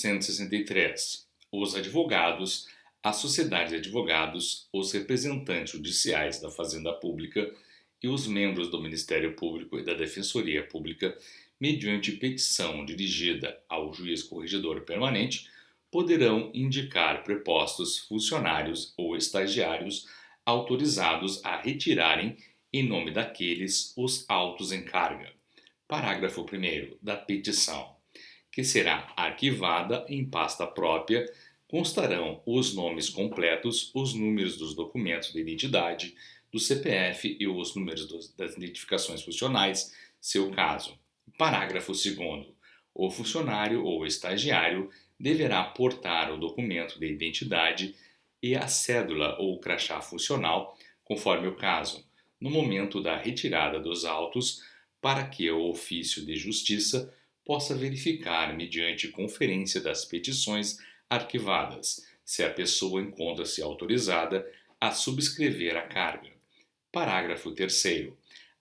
163. Os advogados, a sociedade de advogados, os representantes judiciais da Fazenda Pública e os membros do Ministério Público e da Defensoria Pública, mediante petição dirigida ao juiz corregedor permanente, poderão indicar prepostos funcionários ou estagiários autorizados a retirarem, em nome daqueles, os autos em carga. Parágrafo 1º da petição, que será arquivada em pasta própria, constarão os nomes completos, os números dos documentos de identidade, do CPF e os números das identificações funcionais, seu caso. Parágrafo 2º. O funcionário ou estagiário deverá portar o documento de identidade e a cédula ou crachá funcional, conforme o caso, no momento da retirada dos autos, para que o ofício de justiça possa verificar, mediante conferência das petições arquivadas, se a pessoa encontra-se autorizada a subscrever a carga. Parágrafo 3º.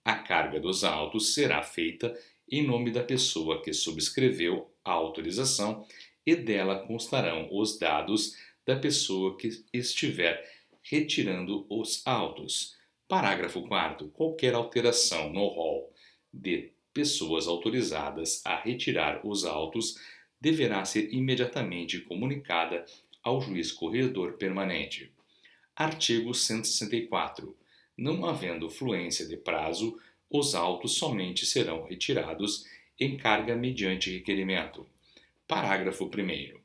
A carga dos autos será feita em nome da pessoa que subscreveu a autorização e dela constarão os dados da pessoa que estiver retirando os autos. Parágrafo 4º. Qualquer alteração no rol de pessoas autorizadas a retirar os autos deverá ser imediatamente comunicada ao juiz corregedor permanente. Artigo 164. Não havendo fluência de prazo, os autos somente serão retirados em carga mediante requerimento. Parágrafo 1º.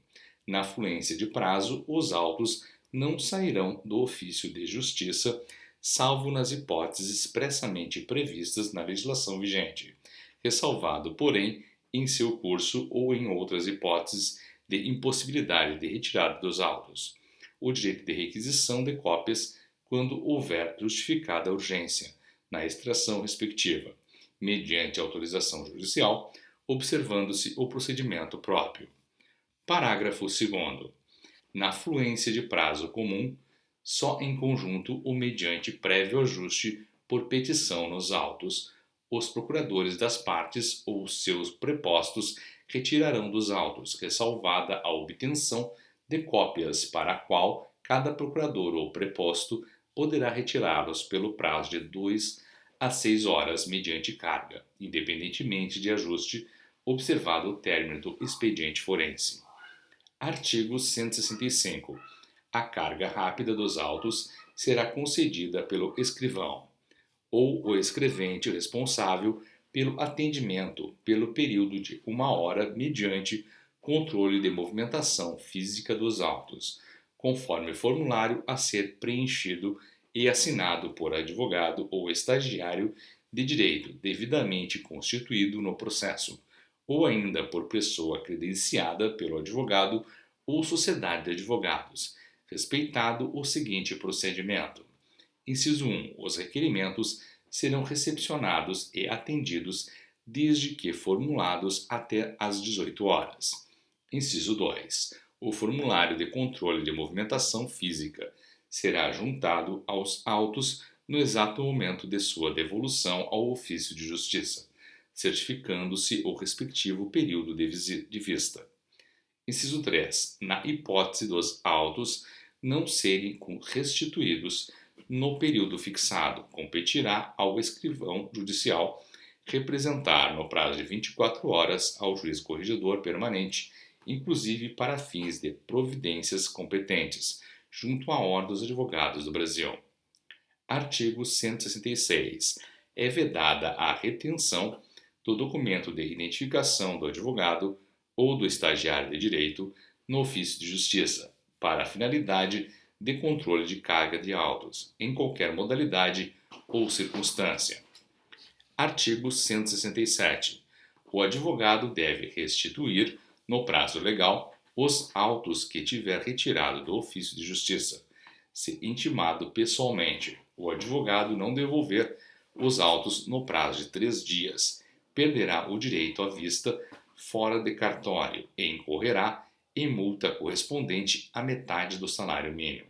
Na fluência de prazo, os autos não sairão do ofício de justiça, salvo nas hipóteses expressamente previstas na legislação vigente, ressalvado, porém, em seu curso ou em outras hipóteses de impossibilidade de retirada dos autos, o direito de requisição de cópias quando houver justificada urgência na extração respectiva, mediante autorização judicial, observando-se o procedimento próprio. Parágrafo 2º. Na fluência de prazo comum, só em conjunto ou mediante prévio ajuste por petição nos autos, os procuradores das partes ou seus prepostos retirarão dos autos, ressalvada a obtenção de cópias para a qual cada procurador ou preposto poderá retirá-los pelo prazo de 2 a 6 horas mediante carga, independentemente de ajuste, observado o término do expediente forense. Artigo 165. A carga rápida dos autos será concedida pelo escrivão ou o escrevente responsável pelo atendimento pelo período de 1 hora mediante controle de movimentação física dos autos, conforme formulário a ser preenchido e assinado por advogado ou estagiário de direito devidamente constituído no processo, ou ainda por pessoa credenciada pelo advogado ou sociedade de advogados, respeitado o seguinte procedimento. Inciso 1. Os requerimentos serão recepcionados e atendidos desde que formulados até às 18 horas. Inciso 2. O formulário de controle de movimentação física será juntado aos autos no exato momento de sua devolução ao ofício de justiça, certificando-se o respectivo período de vista. Inciso 3. Na hipótese dos autos não serem restituídos no período fixado, competirá ao escrivão judicial representar no prazo de 24 horas ao juiz corregedor permanente, inclusive para fins de providências competentes, junto à Ordem dos Advogados do Brasil. Artigo 166. É vedada a retenção do documento de identificação do advogado ou do estagiário de direito no ofício de justiça, para a finalidade de controle de carga de autos, em qualquer modalidade ou circunstância. Artigo 167. O advogado deve restituir, no prazo legal, os autos que tiver retirado do ofício de justiça, se intimado pessoalmente. O advogado não devolver os autos no prazo de 3 dias, perderá o direito à vista fora de cartório e incorrerá em multa correspondente à metade do salário mínimo.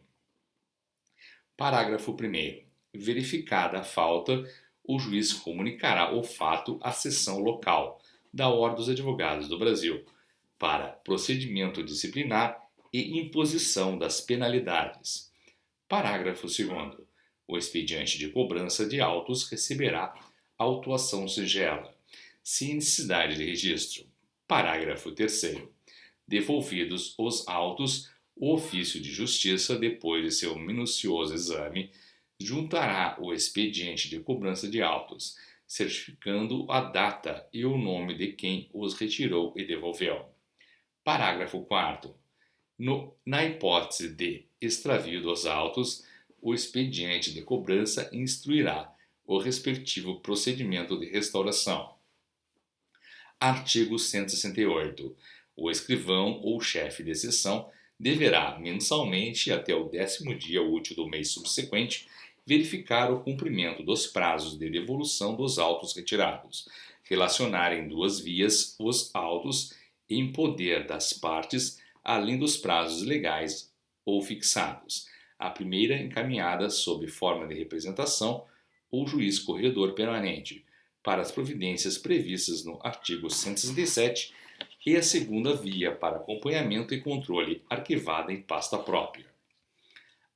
Parágrafo 1º. Verificada a falta, o juiz comunicará o fato à seção local da Ordem dos Advogados do Brasil, para procedimento disciplinar e imposição das penalidades. Parágrafo 2º. O expediente de cobrança de autos receberá autuação singela, sem necessidade de registro. Parágrafo 3º. Devolvidos os autos, o ofício de justiça, depois de seu minucioso exame, juntará o expediente de cobrança de autos, certificando a data e o nome de quem os retirou e devolveu. Parágrafo 4º. Na hipótese de extravio dos autos, o expediente de cobrança instruirá o respectivo procedimento de restauração. Artigo 168. O escrivão ou chefe de seção deverá, mensalmente até o 10º dia útil do mês subsequente, verificar o cumprimento dos prazos de devolução dos autos retirados, relacionar em 2 vias os autos em poder das partes, além dos prazos legais ou fixados. A primeira encaminhada sob forma de representação ou juiz corredor permanente, para as providências previstas no artigo 167, e a segunda via para acompanhamento e controle arquivada em pasta própria.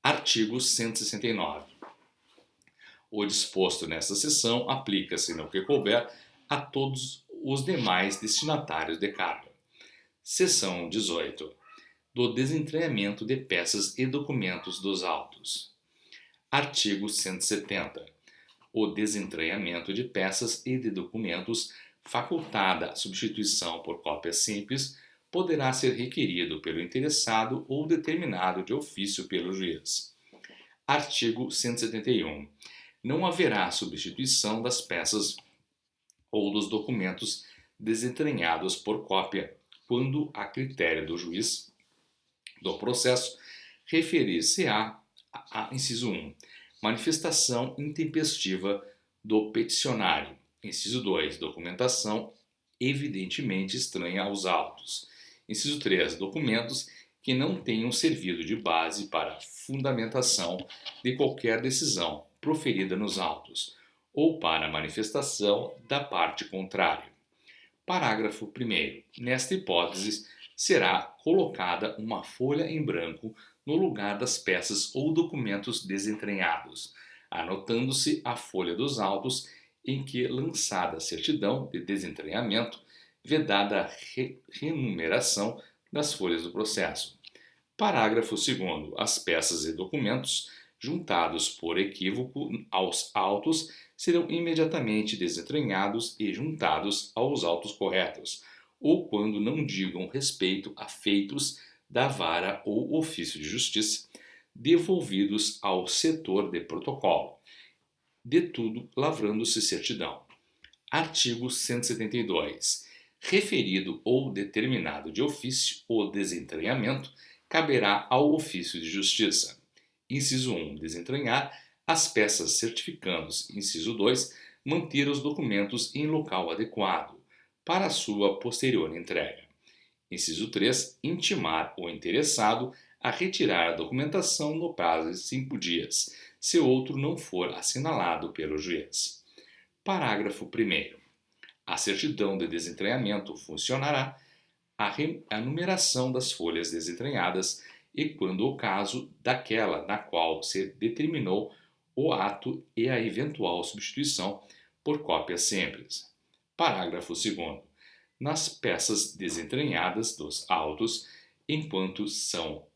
Artigo 169. O disposto nesta seção aplica-se, no que couber, a todos os demais destinatários de carga. Seção 18. Do desentranhamento de peças e documentos dos autos. Artigo 170. O desentranhamento de peças e de documentos, facultada a substituição por cópia simples, poderá ser requerido pelo interessado ou determinado de ofício pelo juiz. Artigo 171. Não haverá substituição das peças ou dos documentos desentranhados por cópia, quando, a critério do juiz do processo, referir-se-á a inciso 1. Manifestação intempestiva do peticionário. Inciso 2. Documentação evidentemente estranha aos autos. Inciso 3. Documentos que não tenham servido de base para a fundamentação de qualquer decisão proferida nos autos, ou para a manifestação da parte contrária. Parágrafo 1º. Nesta hipótese, será colocada uma folha em branco no lugar das peças ou documentos desentranhados, anotando-se a folha dos autos em que, lançada a certidão de desentranhamento, vedada a renumeração das folhas do processo. Parágrafo 2º. As peças e documentos juntados por equívoco aos autos serão imediatamente desentranhados e juntados aos autos corretos, ou quando não digam respeito a feitos da vara ou ofício de justiça, devolvidos ao setor de protocolo, de tudo lavrando-se certidão. Artigo 172. Referido ou determinado de ofício o desentranhamento, caberá ao ofício de justiça. Inciso 1. Desentranhar as peças, certificando-se. Inciso 2. Manter os documentos em local adequado para a sua posterior entrega. Inciso 3. Intimar o interessado a retirar a documentação no prazo de 5 dias, se outro não for assinalado pelo juiz. Parágrafo 1º. A certidão de desentranhamento funcionará a numeração das folhas desentranhadas e, quando o caso, daquela na qual se determinou o ato e a eventual substituição por cópia simples. Parágrafo 2º. Nas peças desentranhadas dos autos, enquanto são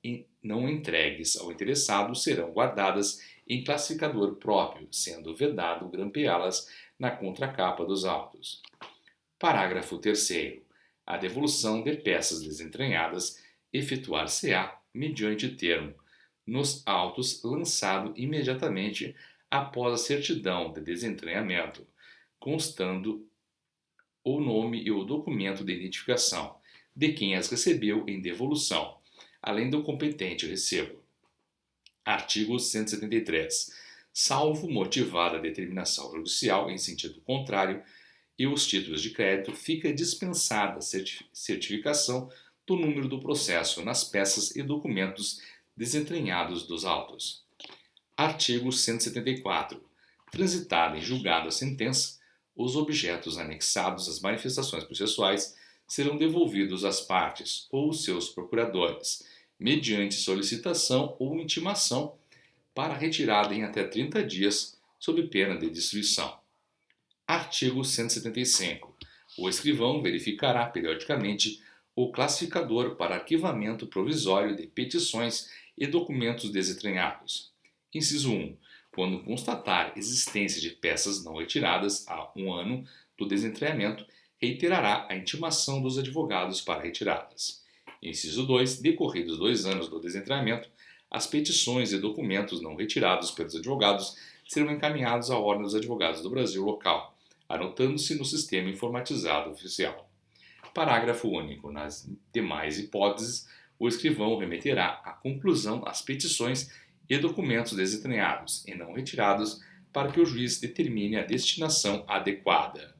não entregues ao interessado, serão guardadas em classificador próprio, sendo vedado grampeá-las na contracapa dos autos. Parágrafo 3º. A devolução de peças desentranhadas efetuar-se-á mediante termo nos autos lançado imediatamente após a certidão de desentranhamento, constando o nome e o documento de identificação de quem as recebeu em devolução, além do competente recebo. Artigo 173. Salvo motivada determinação judicial em sentido contrário e os títulos de crédito, fica dispensada certificação do número do processo nas peças e documentos desentranhados dos autos. Artigo 174. Transitada em julgado a sentença, os objetos anexados às manifestações processuais serão devolvidos às partes ou seus procuradores, mediante solicitação ou intimação, para retirada em até 30 dias, sob pena de destruição. Artigo 175. O escrivão verificará periodicamente o classificador para arquivamento provisório de petições e documentos desentranhados. Inciso 1. Quando constatar existência de peças não retiradas há 1 ano do desentranhamento, reiterará a intimação dos advogados para retiradas. Inciso 2. Decorridos 2 anos do desentranhamento, as petições e documentos não retirados pelos advogados serão encaminhados à Ordem dos Advogados do Brasil local, anotando-se no sistema informatizado oficial. Parágrafo único. Nas demais hipóteses, o escrivão remeterá à conclusão as petições e documentos desentranhados e não retirados para que o juiz determine a destinação adequada.